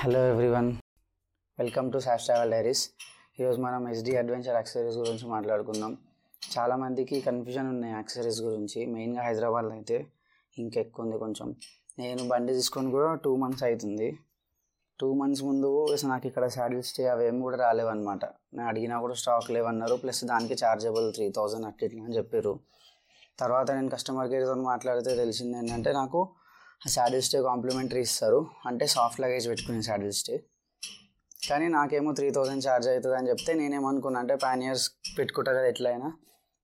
Hello everyone, welcome to travel diaries. ఈరోజు మనం Yezdi Adventure Accessories గురించి మాట్లాడుకుందాం. చాలామందికి కన్ఫ్యూజన్ ఉన్నాయి యాక్సెసరీస్ గురించి. మెయిన్గా హైదరాబాద్లో అయితే ఇంకెక్కువ ఉంది కొంచెం. నేను బండి తీసుకొని కూడా 2 months అవుతుంది. 2 months ముందు నాకు ఇక్కడ శాడిల్ స్టే అవేమి కూడా రాలేవన్నమాట. నేను అడిగినా కూడా స్టాక్ లేవన్నారు. ప్లస్ దానికి చార్జబుల్ 3000 అట్లా అని చెప్పారు. తర్వాత నేను కస్టమర్ కేర్తో మాట్లాడితే తెలిసింది ఏంటంటే నాకు శాడిల్ స్టే కాంప్లిమెంటరీ ఇస్తారు, అంటే సాఫ్ట్ లగేజ్ పెట్టుకునే శాడిల్ స్టే. కానీ నాకేమో 3000 ఛార్జ్ అవుతుంది అని చెప్తే నేనేమనుకున్నా అంటే పానియర్స్ పెట్టుకుంటారు కదా, ఎట్లయినా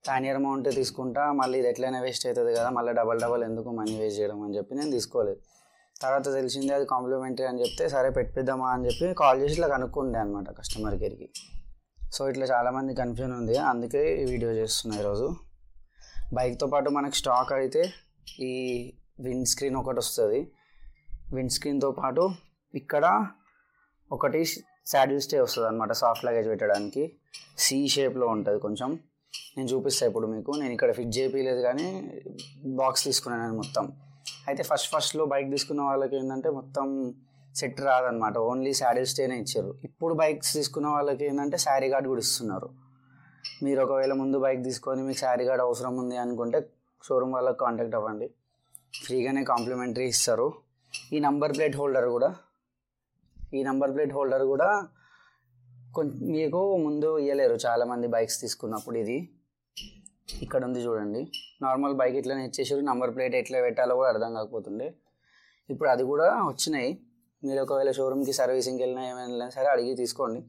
పానియర్ అమౌంట్ తీసుకుంటా, మళ్ళీ ఇది ఎట్లయినా వేస్ట్ అవుతుంది కదా, మళ్ళీ డబల్ ఎందుకు మనీ వేస్ట్ చేయడం అని చెప్పి నేను తీసుకోలేదు. తర్వాత తెలిసింది అది కాంప్లిమెంటరీ అని చెప్తే సరే పెట్టిద్దామా అని చెప్పి కాల్ చేసి ఇట్లా కనుక్కుండే అనమాట కస్టమర్ కేర్కి. సో ఇట్లా చాలామంది కన్ఫ్యూజన్ ఉంది, అందుకే ఈ వీడియో చేస్తున్నా ఈరోజు. బైక్తో పాటు మనకు స్టాక్ అయితే ఈ విండ్ స్క్రీన్ ఒకటి వస్తుంది. విండ్ స్క్రీన్తో పాటు ఇక్కడ ఒకటి శాడిల్ స్టే వస్తుంది అనమాట, సాఫ్ట్ లగేజ్ పెట్టడానికి. సి షేప్లో ఉంటుంది కొంచెం. నేను చూపిస్తాను ఇప్పుడు మీకు. నేను ఇక్కడ ఫిట్ చేయలేదు కానీ బాక్స్ తీసుకున్నాను నేను మొత్తం. అయితే ఫస్ట్లో బైక్ తీసుకున్న వాళ్ళకి ఏంటంటే మొత్తం సెట్ రాదనమాట, ఓన్లీ శాడిల్ స్టేనే ఇచ్చారు. ఇప్పుడు బైక్స్ తీసుకున్న వాళ్ళకి ఏంటంటే శారీ గార్డ్ కూడా ఇస్తున్నారు. మీరు ఒకవేళ ముందు బైక్ తీసుకొని మీకు శారీ గార్డ్ అవసరం ఉంది అనుకుంటే షోరూమ్ వాళ్ళకి కాంటాక్ట్ అవ్వండి, ఫ్రీగానే కాంప్లిమెంటరీ ఇస్తారు. ఈ నంబర్ ప్లేట్ హోల్డర్ కూడా మీకు ముందు ఇవ్వలేరు చాలామంది బైక్స్ తీసుకున్నప్పుడు. ఇది ఇక్కడ ఉంది చూడండి, నార్మల్ బైక్ ఇట్లనే ఇచ్చేసారు, నంబర్ ప్లేట్ ఎట్లా పెట్టాలో కూడా అర్థం కాకపోతుండే. ఇప్పుడు అది కూడా వచ్చినాయి. మీరు ఒకవేళ షోరూమ్కి సర్వీసింగ్కి వెళ్ళినా ఏమైనా సరే అడిగి తీసుకోండి.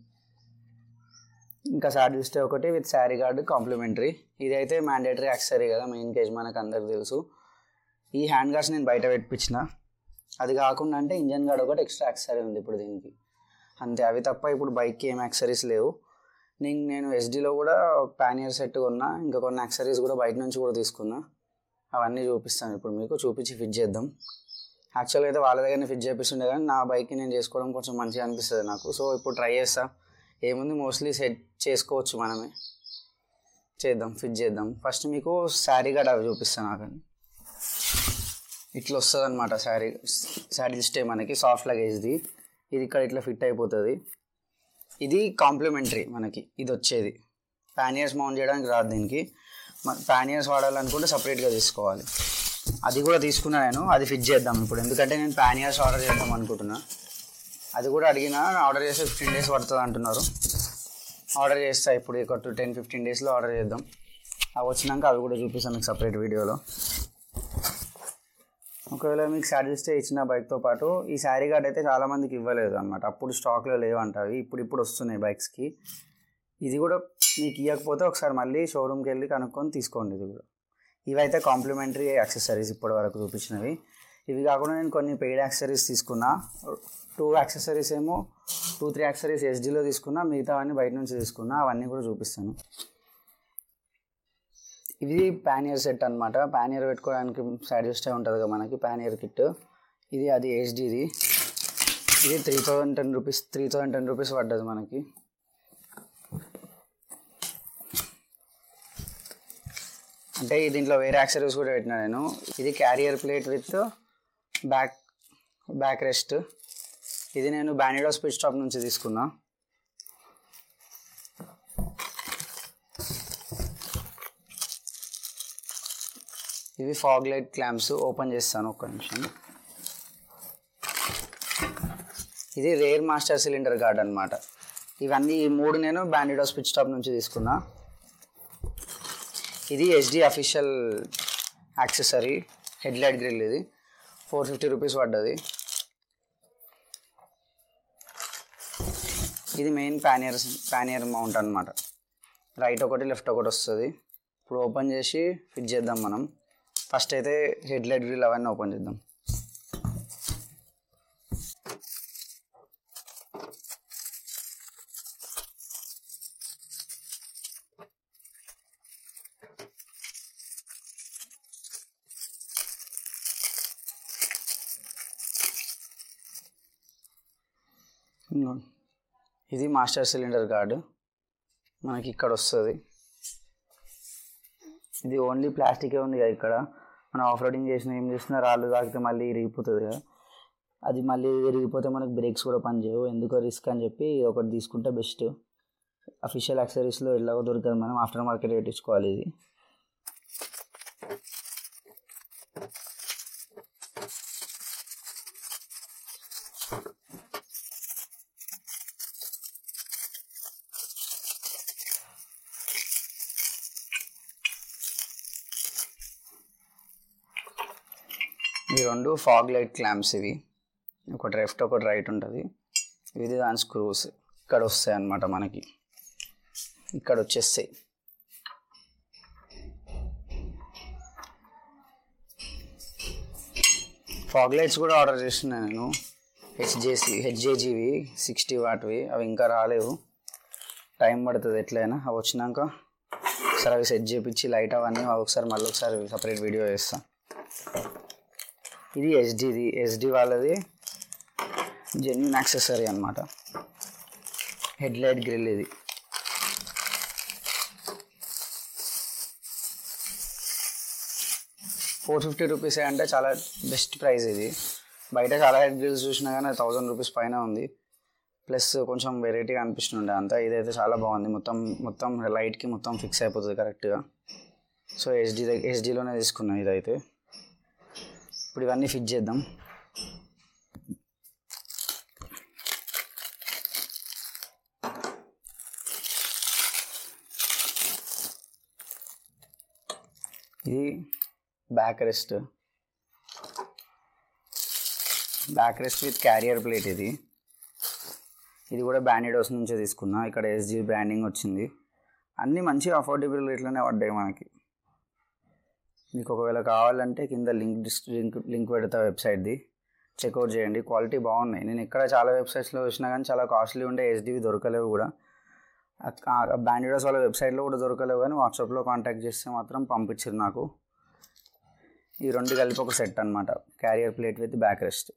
ఇంకా శాడిల్ స్టే ఒకటి విత్ శారీ గార్డ్ కాంప్లిమెంటరీ. ఇదైతే మ్యాండేటరీ యాక్సెసరీ కదా, మెయిన్ కేజ్ మనకు అందరికి తెలుసు. ఈ హ్యాండ్ గార్డ్స్ నేను బయట పెట్టించిన. అది కాకుండా అంటే ఇంజన్ గార్డ్ ఒకటి ఎక్స్ట్రా యాక్సెసరీ ఉంది ఇప్పుడు దీనికి, అంతే. అవి తప్ప ఇప్పుడు బైక్కి ఏం యాక్సెసరీస్ లేవు. నేను ఎస్డీలో కూడా పానియర్ సెట్ కొన్నా, ఇంకా కొన్ని యాక్సెసరీస్ కూడా బయట నుంచి కూడా తీసుకున్నా. అవన్నీ చూపిస్తాను ఇప్పుడు మీకు, చూపించి ఫిట్ చేద్దాం. యాక్చువల్గా అయితే వాళ్ళ దగ్గరనే ఫిట్ చేపిస్తుండే, కానీ నా బైక్కి నేను చేసుకోవడం కొంచెం మంచిగా అనిపిస్తుంది నాకు. సో ఇప్పుడు ట్రై చేస్తా. ఏముంది, మోస్ట్లీ సెట్ చేసుకోవచ్చు మనమే. చేద్దాం, ఫిట్ చేద్దాం. ఫస్ట్ మీకు శారీ గార్డ్ అవి చూపిస్తాను నాకని. ఇట్లా వస్తుంది అనమాట శాడిల్ స్టే మనకి, సాఫ్ట్ లగేజ్ది. ఇది ఇక్కడ ఇట్లా ఫిట్ అయిపోతుంది. ఇది కాంప్లిమెంటరీ మనకి ఇది వచ్చేది. పానియర్స్ మౌంట్ చేయడానికి రాదు దీనికి. పానియర్స్ వాడాలనుకుంటే సపరేట్గా తీసుకోవాలి. అది కూడా తీసుకున్నా నేను, అది ఫిట్ చేద్దాం ఇప్పుడు. ఎందుకంటే నేను పానియర్స్ ఆర్డర్ చేద్దాం అనుకుంటున్నా. అది కూడా అడిగినా, ఆర్డర్ చేస్తే 15 days పడుతుంది అంటున్నారు. ఆర్డర్ చేస్తా ఇప్పుడు, ఒక 10-15 daysలో ఆర్డర్ చేద్దాం. అవి వచ్చినాక అవి కూడా చూపిస్తాను మీకు సపరేట్ వీడియోలో. ఒకవేళ మీకు శాడిల్ స్టే ఇచ్చిన బైక్తో పాటు ఈ శారీ గార్డ్ అయితే చాలామందికి ఇవ్వలేదు అనమాట, అప్పుడు స్టాక్లో లేవంటవి. ఇప్పుడు వస్తున్నాయి బైక్స్కి. ఇది కూడా మీకు ఇవ్వకపోతే ఒకసారి మళ్ళీ షోరూమ్కి వెళ్ళి కనుక్కొని తీసుకోండి. ఇది కూడా ఇవైతే కాంప్లిమెంటరీ యాక్సెసరీస్ ఇప్పటి వరకు చూపించినవి. ఇవి కాకుండా నేను కొన్ని పెయిడ్ యాక్సెసరీస్ తీసుకున్నా. 2 యాక్సెసరీస్ ఏమో 2-3 యాక్సెసరీస్ ఎస్డీలో తీసుకున్నా, మిగతా అవన్నీ బయట నుంచి తీసుకున్నా. అవన్నీ కూడా చూపిస్తాను. ఇది పానియర్ సెట్ అనమాట. పానియర్ పెట్టుకోవడానికి శాడిల్ స్టే ఉంటుంది కదా మనకి, పానియర్ కిట్. అది ఎస్డీది. ఇది 3010 రూపీస్ పడ్డది మనకి. అంటే దీంట్లో వేరే యాక్సెసరీస్ కూడా పెట్టినా నేను. ఇది carrier plate with back rest. ఇది నేను Bandidos pitstop నుంచి తీసుకున్నా. ఇవి ఫాగ్ లైట్ క్లాంప్స్. ఓపెన్ చేస్తాను ఒక్క నిమిషం. ఇది రేర్ మాస్టర్ సిలిండర్ గార్డ్ అనమాట. ఇవన్నీ ఈ 3 నేను Bandidos pitstop నుంచి తీసుకున్నా. ఇది SD official accessory headlight grill. ఇది 450 రూపీస్ పడ్డది. ఇది మెయిన్ పానియర్ మౌంట్ అనమాట. రైట్ ఒకటి లెఫ్ట్ ఒకటి వస్తుంది. ఇప్పుడు ఓపెన్ చేసి ఫిట్ చేద్దాం మనం. ఫస్ట్ అయితే హెడ్ లైట్ గ్రిల్ అవన్నీ ఓపెన్ చేద్దాం. ఇది మాస్టర్ సిలిండర్ గార్డు మనకి ఇక్కడ వస్తుంది. ఇది ఓన్లీ ప్లాస్టికే ఉంది కదా ఇక్కడ. మనం ఆఫ్ రోడింగ్ చేసినా ఏం చేసినా రాళ్ళు తాకితే మళ్ళీ ఇరిగిపోతుంది కదా. అది మళ్ళీ విరిగిపోతే మనకు బ్రేక్స్ కూడా పనిచేయవు, ఎందుకో రిస్క్ అని చెప్పి ఒకటి తీసుకుంటే బెస్ట్. అఫీషియల్ యాక్సెసరీస్లో ఎలాగో దొరకదు, మనం ఆఫ్టర్ మార్కెట్ పెట్టించుకోవాలి. ఇది ఈ రెండు ఫాగ్ లైట్ క్లాంప్స్, ఇవి ఒకటి లెఫ్ట్ ఒకటి రైట్ ఉంటుంది. ఇది దాని స్క్రూస్ ఇక్కడ వస్తాయి అన్నమాట, మనకి ఇక్కడ వచ్చేస్తాయి. ఫాగ్ లైట్స్ కూడా ఆర్డర్ చేస్తున్నాను నేను, హెచ్జేజీవి 60 వాట్వి. అవి ఇంకా రాలేవు, టైం పడుతుంది ఎట్లయినా. అవి వచ్చినాక ఒకసారి అవి సెట్ చేయించి లైట్ అవన్నీ ఒకసారి మళ్ళీ ఒకసారి సపరేట్ వీడియో చేస్తాను. ఇది ఎస్డి వాళ్ళది జెన్యూన్ యాక్సెసరీ అనమాట. హెడ్ లైట్ గ్రిల్ ఇది. ₹450 అంటే చాలా బెస్ట్ ప్రైస్. ఇది బయట చాలా హెడ్ గ్రిల్స్ చూసినా కానీ ₹1000 పైన ఉంది. ప్లస్ కొంచెం వెరైటీగా అనిపిస్తుండే అంతా. ఇదైతే చాలా బాగుంది, మొత్తం లైట్కి మొత్తం ఫిక్స్ అయిపోతుంది కరెక్ట్గా. సో ఎస్డీలోనే తీసుకున్నాం ఇదైతే. ఇప్పుడు ఇవన్నీ ఫిట్ చేద్దాం. ఇది back rest with carrier plate. ఇది కూడా బ్యాండిడోస్ నుంచే తీసుకున్నా. ఇక్కడ ఎస్జీ బ్రాండింగ్ వచ్చింది. అన్నీ మంచి అఫోర్డబుల్ రేట్లోనే పడ్డాయి మనకి. మీకు ఒకవేళ కావాలంటే కింద లింక్ పెడతా వెబ్సైట్ది, చెక్అవుట్ చేయండి. క్వాలిటీ బాగున్నాయి. నేను ఇక్కడ చాలా వెబ్సైట్స్లో చూసినా కానీ చాలా కాస్ట్లీ ఉండే ఎస్డీవి దొరకలేవు కూడా. బ్యాండిడోస్ వాళ్ళ వెబ్సైట్లో కూడా దొరకలేవు, కానీ వాట్సాప్లో కాంటాక్ట్ చేస్తే మాత్రం పంపించారు నాకు. ఈ రెండు కలిపి ఒక సెట్ అనమాట, carrier plate with back rest.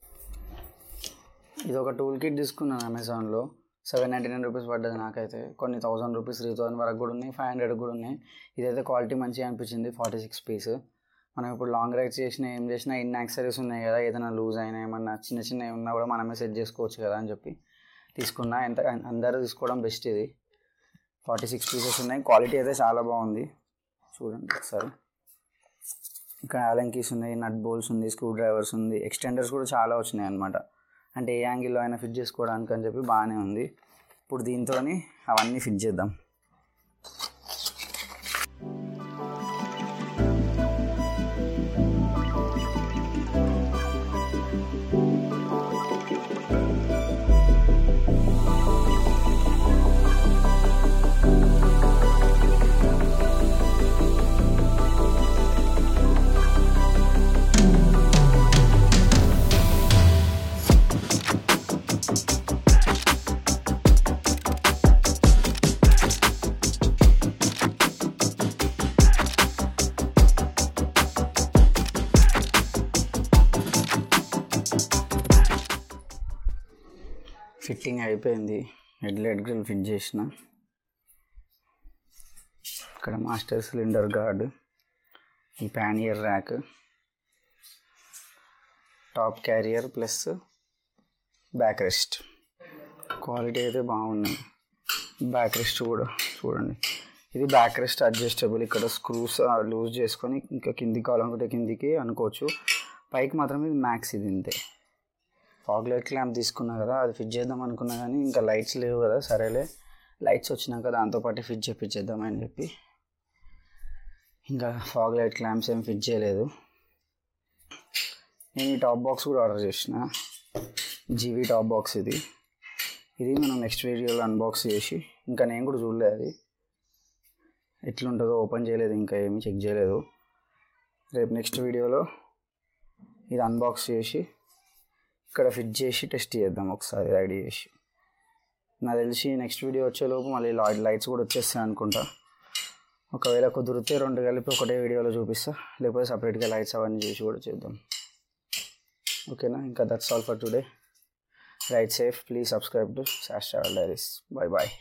ఇది ఒక టూల్ కిట్ తీసుకున్నాను అమెజాన్లో, ₹799 పడ్డది నాకైతే. కొన్ని ₹1000, ₹3000 వరకు కూడా ఉన్నాయి, $500 కూడా ఉన్నాయి. ఇదైతే క్వాలిటీ మంచిగా అనిపించింది. 46 పీస్. మనం ఇప్పుడు లాంగ్ రైడ్స్ చేసినా ఏం చేసినా ఇన్ని యాక్సెసరీస్ ఉన్నాయి కదా, ఏదైనా లూజ్ అయినా ఏమన్నా చిన్న ఉన్నా కూడా మనమే సెట్ చేసుకోవచ్చు కదా అని చెప్పి తీసుకున్నా. అందరూ తీసుకోవడం బెస్ట్. ఇది 46 పీసెస్ ఉన్నాయి. క్వాలిటీ అయితే చాలా బాగుంది, చూడండి ఒకసారి. ఇక్కడ ఆలన్ కీస్ ఉన్నాయి, నట్ బోల్స్ ఉంది, స్క్రూ డ్రైవర్స్ ఉంది, ఎక్స్టెండర్స్ కూడా చాలా వచ్చినాయి అనమాట. అంటే ఏ యాంగిల్లో అయినా ఫిట్ చేసుకోవడానికి అని చెప్పి బాగానే ఉంది. ఇప్పుడు దీంతో అవన్నీ ఫిట్ చేద్దాం. ఫిట్టింగ్ అయిపోయింది. హెడ్ లైట్ గ్రిల్ ఫిట్ చేసిన. ఇక్కడ మాస్టర్ సిలిండర్ గార్డ్, ఈ pannier rack, top carrier plus back rest. Quality అయితే బాగున్నాయి. బ్యాక్ రెస్ట్ కూడా చూడండి. ఇది బ్యాక్ రెస్ట్ అడ్జస్టబుల్. ఇక్కడ స్క్రూస్ లూజ్ చేసుకొని ఇంకా కిందికి కావాలనుకుంటే కిందికి అనుకోవచ్చు. పైకి మాత్రం ఇది మ్యాక్స్. ఇది ఇంతే. ఫాగ్ లైట్ ల్యాంప్ తీసుకున్నా కదా, అది ఫిట్ చేద్దాం అనుకున్నా కానీ ఇంకా లైట్స్ లేవు కదా, సరేలే లైట్స్ వచ్చినాక దాంతోపాటు ఫిట్ చేద్దామని చెప్పి ఇంకా ఫాగ్ లైట్ ల్యాంప్స్ ఏం ఫిట్ చేయలేదు. నేను ఈ టాప్ బాక్స్ కూడా ఆర్డర్ చేసిన, జీవీ టాప్ బాక్స్. ఇది మనం నెక్స్ట్ వీడియోలో అన్బాక్స్ చేసి, ఇంకా నేను కూడా చూడలేదు అది ఎట్లుంటుందో, ఓపెన్ చేయలేదు, ఇంకా ఏమి చెక్ చేయలేదు. రేపు నెక్స్ట్ వీడియోలో ఇది అన్బాక్స్ చేసి ఇక్కడ ఫిట్ చేసి టెస్ట్ చేద్దాం ఒకసారి రెడీ చేసి. నాకు తెలిసి నెక్స్ట్ వీడియో వచ్చేలోపు మళ్ళీ లైట్స్ కూడా వచ్చేస్తాయి అనుకుంటా. ఒకవేళ కుదిరితే రెండు కలిపి ఒకటే వీడియోలో చూపిస్తా, లేకపోతే సపరేట్గా లైట్స్ అవన్నీ చేసి కూడా చేద్దాం. ఓకేనా? ఇంకా that's all for today. Ride safe. Please subscribe to Shash travel diaries. Bye bye.